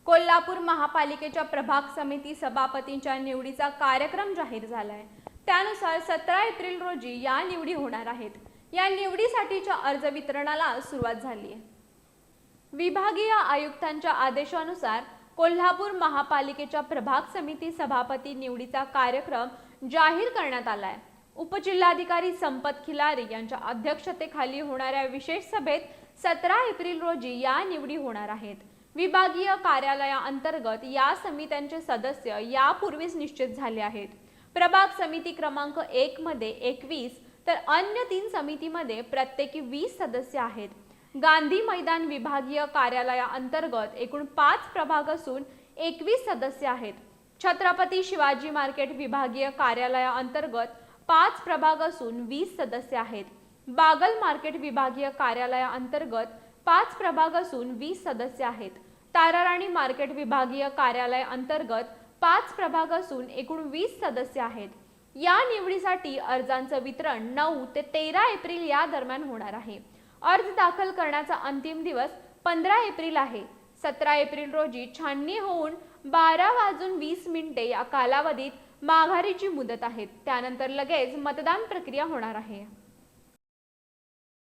कोल्हापूर महापालिकेच्या प्रभाग समिती सभापतींच्या निवडीचा कार्यक्रम जाहीर झालाय। त्यानुसार 17 एप्रिल रोजी या निवडी होणार आहेत। या निवडीसाठीच्या अर्ज वितरणाला सुरुवात झाली आहे। विभागीय आयुक्तांच्या आदेशानुसार कोल्हापूर महापालिकेच्या प्रभाग समिती सभापती निवडीचा कार्यक्रम जाहीर करण्यात आलाय। उपजिल्हाधिकारी संपत खिलारी यांच्या अध्यक्षतेखाली होणाऱ्या विशेष सभेत 17 एप्रिल रोजी या निवडी होणार आहेत। विभागीय कार्यालयाअंतर्गत या समित्यांचे सदस्य यापूर्वीच निश्चित झाले आहेत। प्रभाग समिती क्रमांक 1 मध्ये 21 तर अन्य 3 समितीमध्ये प्रत्येकी 20 सदस्य आहेत। गांधी मैदान विभागीय कार्यालयाअंतर्गत एकूण 5 प्रभाग असून 21 सदस्य आहेत। छत्रपती शिवाजी मार्केट विभागीय कार्यालयाअंतर्गत 5 प्रभाग असून 20 सदस्य आहेत। बागल मार्केट विभागीय कार्यालयाअंतर्गत 5 प्रभाग असून 20 सदस्य आहेत। ताराराणी मार्केट विभागीय कार्यालय अंतर्गत 5 प्रभाग असून एकूण 20 सदस्य आहेत। या निवडीसाठी अर्जांचं वितरण 9 ते 13 एप्रिल या दरम्यान होणार आहे। अर्ज दाखल करण्याचा अंतिम दिवस 15 एप्रिल आहे। 17 एप्रिल रोजी छाननी होऊन 12:20 या कालावधीत माघारीची मुदत आहे। त्यानंतर लगेच मतदान प्रक्रिया होणार आहे।